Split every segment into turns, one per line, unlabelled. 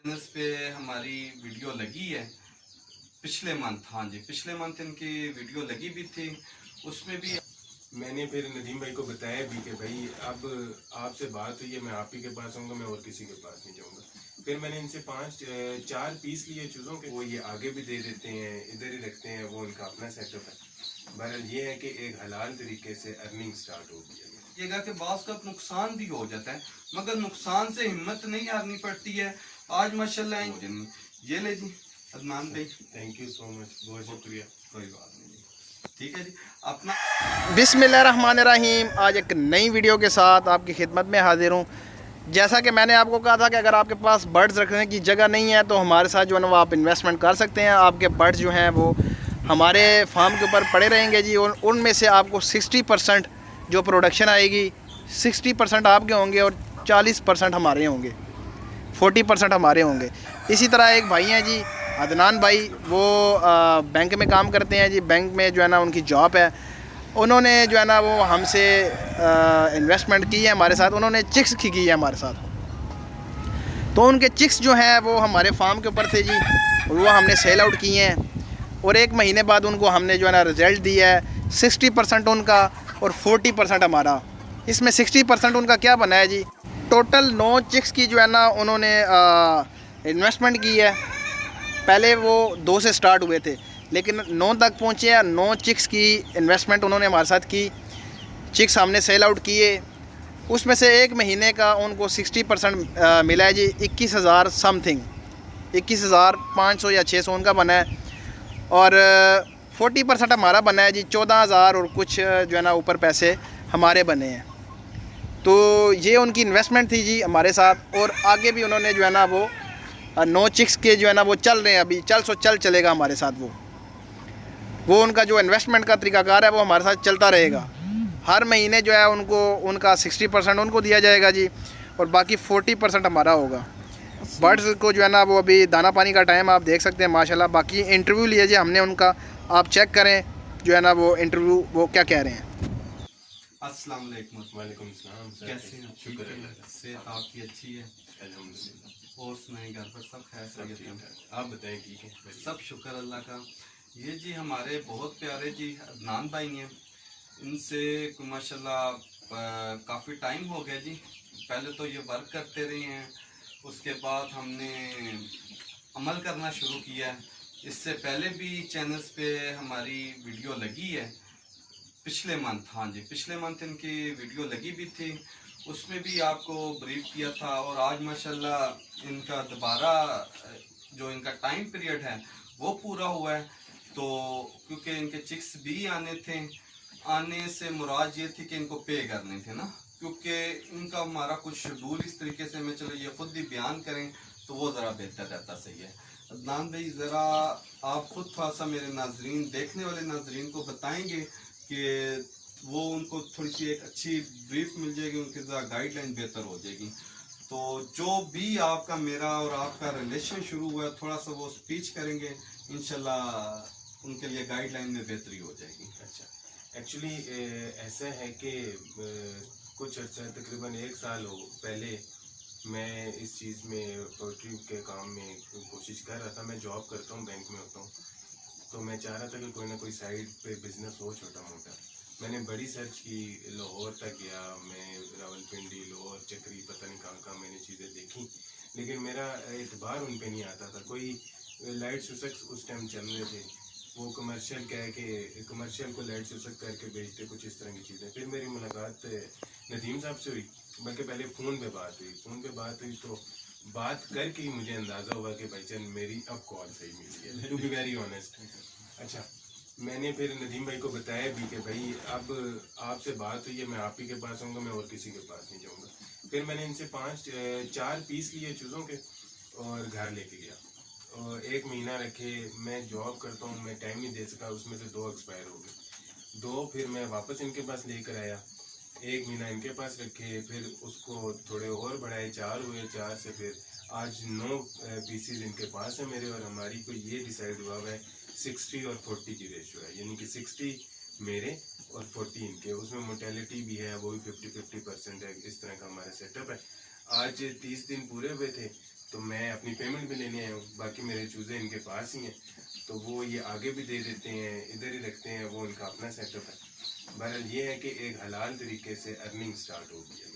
Channels पे हमारी video लगी है पिछले मंथ। हाँ जी, पिछले मंथ इनकी वीडियो लगी भी थी, उसमें भी
मैंने फिर नदीम भाई को बताया भी कि भाई अब आपसे बात हुई है, मैं आप ही के पास आऊँगा, मैं और किसी के पास नहीं जाऊँगा। फिर मैंने इनसे 4 पीस लिए चीज़ों के, वो ये आगे भी दे देते हैं, इधर ही रखते हैं, वो उनका अपना सेटअप है। बहरहाल ये है कि एक हलाल तरीके से अर्निंग स्टार्ट हो गई है।
ये कि बास का नुकसान भी हो जाता है, मगर नुकसान से हिम्मत नहीं हारनी पड़ती है। आज माशाल्लाह ये ले जी अदनान भाई,
थैंक यू सो मच, बहुत शुक्रिया।
कोई बात नहीं, ठीक है जी। अपना
बिस्मिल्लाहिर्रहमानिर्रहीम। आज एक नई वीडियो के साथ आपकी खिदमत में हाजिर हूँ। जैसा कि मैंने आपको कहा था कि अगर आपके पास बर्ड्स रखने की जगह नहीं है तो हमारे साथ जो है ना वो आप इन्वेस्टमेंट कर सकते हैं। आपके बर्ड्स जो हैं वो हमारे फार्म के ऊपर पड़े रहेंगे जी, और उनमें से आपको 60% जो प्रोडक्शन आएगी 60% आपके होंगे और 40% हमारे होंगे, 40% हमारे होंगे। इसी तरह एक भाई हैं जी अदनान भाई, वो बैंक में काम करते हैं जी। बैंक में जो है ना उनकी जॉब है। उन्होंने जो है ना वो हमसे इन्वेस्टमेंट की है हमारे साथ। उन्होंने चिक्स की है हमारे साथ। तो उनके चिक्स जो हैं वो हमारे फार्म के ऊपर थे जी, वो हमने सेल आउट किए हैं। और 1 महीने बाद उनको हमने जो है ना रिज़ल्ट दिया है। 60% उनका और 40% हमारा। इसमें 60% उनका क्या बना है जी, टोटल 9 चिक्स की जो है ना उन्होंने इन्वेस्टमेंट की है। पहले वो 2 से स्टार्ट हुए थे, लेकिन 9 तक पहुँचे हैं। 9 चिक्स की इन्वेस्टमेंट उन्होंने हमारे साथ की। चिक्स हमने सेल आउट किए, उसमें से 1 महीने का उनको 60% मिला है जी। 21,000 समथिंग, 21,500 या 600 उनका बना है। और 40% हमारा बना है जी। 14,000 और कुछ जो है ना ऊपर पैसे हमारे बने हैं। तो ये उनकी इन्वेस्टमेंट थी जी हमारे साथ। और आगे भी उन्होंने जो है ना वो 9 चिक्स के जो है ना वो चल रहे हैं अभी, चलेगा हमारे साथ। वो उनका जो इन्वेस्टमेंट का तरीकाकार है वो हमारे साथ चलता रहेगा। हर महीने जो है उनको उनका 60% उनको दिया जाएगा जी, और बाकी 40% हमारा होगा। बर्ड्स को जो है ना वो अभी दाना पानी का टाइम आप देख सकते हैं माशाल्लाह। बाकी इंटरव्यू लिए जी हमने उनका, आप चेक करें जो है ना वो इंटरव्यू वो क्या कह रहे हैं।
अस्सलाम वालेकुम।
वालेकुम सलाम सर,
कैसे हैं?
शुक्र अल्लाह का।
सेहत आपकी अच्छी है?
अल्हम्दुलिल्लाह।
और सुनाए घर पर सब खैर
सब
खैरियत
ठीक
है?
ठाक, आप बताएं ठीक है?
सब शुक्र अल्लाह का। ये जी हमारे बहुत प्यारे जी अदनान भाई हैं। इनसे माशाल्लाह काफ़ी टाइम हो गया जी। पहले तो ये वर्क करते रहे हैं, उसके बाद हमने अमल करना शुरू किया है। इससे पहले भी चैनल्स पे हमारी वीडियो लगी है पिछले मंथ। हाँ जी, पिछले मंथ इनकी वीडियो लगी भी थी, उसमें भी आपको ब्रीफ किया था। और आज माशाल्लाह इनका दोबारा जो इनका टाइम पीरियड है वो पूरा हुआ है। तो क्योंकि इनके चिक्स भी आने थे, आने से मुराद ये थी कि इनको पे करने थे ना, क्योंकि इनका हमारा कुछ शेड्यूल इस तरीके से, मैं चलो ये खुद भी बयान करें तो वो ज़रा बेहतर रहता। सही है अदनान भाई, ज़रा आप खुद थोड़ा सा मेरे नाजरीन, देखने वाले नाजरीन को बताएंगे कि वो उनको थोड़ी सी एक अच्छी ब्रीफ मिल जाएगी, उनकी ज़रा गाइडलाइन बेहतर हो जाएगी। तो जो भी आपका मेरा और आपका रिलेशन शुरू हुआ है, थोड़ा सा वो स्पीच करेंगे, इंशाल्लाह उनके लिए गाइडलाइन में बेहतरी हो जाएगी।
अच्छा, एक्चुअली ऐसा है कि कुछ अर्सा तकरीबन 1 साल हो पहले मैं इस चीज़ में पोल्ट्री के काम में कोशिश कर रहा था। मैं जॉब करता हूँ, बैंक में होता हूँ, तो मैं चाह रहा था कि कोई ना कोई साइड पे बिजनेस हो छोटा मोटा। मैंने बड़ी सर्च की, लाहौर तक गया मैं, रावलपिंडी, लाहौर, चक्री, पता नहीं कहाँ कहाँ मैंने चीज़ें देखी, लेकिन मेरा एतबार उन पे नहीं आता था। कोई लाइट सुसक उस टाइम चल रहे थे, वो कमर्शियल क्या है कि कमर्शियल को लाइट सुसक करके बेचते, कुछ इस तरह की चीज़ें। फिर मेरी मुलाकात नदीम साहब से हुई, बल्कि पहले फ़ोन पे बात हुई तो बात करके ही मुझे अंदाज़ा हुआ कि भाईजान मेरी अब कॉल सही मिली है, टू बी वेरी ऑनेस्ट। अच्छा, मैंने फिर नदीम भाई को बताया भी कि भाई अब आपसे बात हुई है, मैं आप ही के पास आऊँगा, मैं और किसी के पास नहीं जाऊँगा। फिर मैंने इनसे 4 पीस लिए चीज़ों के और घर लेके गया, और 1 महीना रखे। मैं जॉब करता हूँ, मैं टाइम नहीं दे सका, उसमें से 2 एक्सपायर हो गए। 2 फिर मैं वापस इनके पास लेकर आया, 1 महीना इनके पास रखे, फिर उसको थोड़े और बढ़ाए, 4 हुए, 4 से फिर आज 9 पीसीज इनके पास है मेरे। और हमारी को ये डिसाइड हुआ है 60 और 40 की रेशियो है, यानी कि 60 मेरे और 40 इनके। उसमें मोर्टेलिटी भी है, वो भी 50-50% है। इस तरह का हमारा सेटअप है। आज 30 दिन पूरे हुए थे, तो मैं अपनी पेमेंट भी लेने आया हूँ। बाकी मेरे चूज़े इनके पास ही हैं, तो वो ये आगे भी दे देते हैं, इधर ही रखते हैं, वो उनका अपना सेटअप है। बहरहाल ये है कि एक हलाल तरीके से अर्निंग स्टार्ट हो गई है।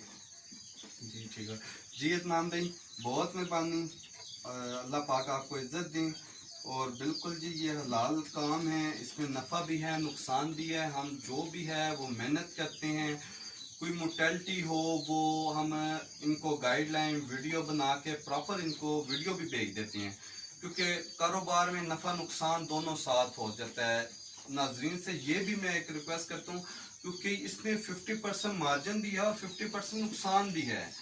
जी ठीक है जी इतमान भाई, बहुत मेहरबानी, अल्लाह पाक आपको इज्जत दें। और बिल्कुल जी ये हलाल काम है, इसमें नफ़ा भी है नुकसान भी है। हम जो भी है वो मेहनत करते हैं, कोई मोर्टेलिटी हो वो हम इनको गाइडलाइन वीडियो बना के प्रॉपर इनको वीडियो भी भेज देते हैं, क्योंकि कारोबार में नफ़ा नुकसान दोनों साथ हो जाता है। नाजरीन से ये भी मैं एक रिक्वेस्ट करता हूँ, क्योंकि इसमें 50% मार्जिन भी है और 50% नुकसान भी है।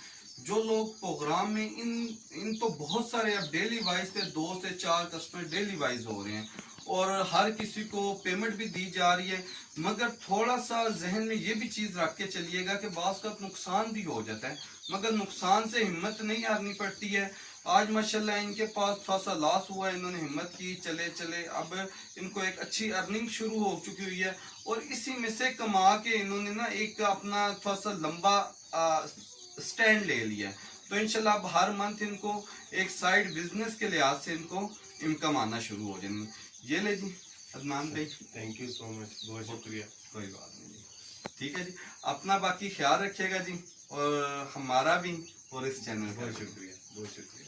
जो लोग प्रोग्राम में इन तो बहुत सारे अब डेली वाइज पे 2 से 4 कस्टमर डेली वाइज हो रहे हैं और हर किसी को पेमेंट भी दी जा रही है, मगर थोड़ा सा जहन में ये भी चीज़ रख के चलिएगा कि बाज़ का नुकसान भी हो जाता है, मगर नुकसान से हिम्मत नहीं हारनी पड़ती है। आज माशाल्लाह इनके पास थोड़ा सा लॉस हुआ है, इन्होंने हिम्मत की, चले चले अब इनको एक अच्छी अर्निंग शुरू हो चुकी हुई है और इसी में से कमा के इन्होंने ना एक अपना थोड़ा सा लंबा स्टैंड ले लिया है। तो इंशाल्लाह अब हर मंथ इनको एक साइड बिजनेस के लिहाज से इनको इनकम आना शुरू हो जाएंगे। ये ले जी अदनान भाई,
थैंक यू सो मच, बहुत शुक्रिया।
कोई बात नहीं जी, ठीक है जी, अपना बाकी ख्याल रखिएगा जी, और हमारा भी और इस चैनल का
बहुत शुक्रिया, बहुत शुक्रिया।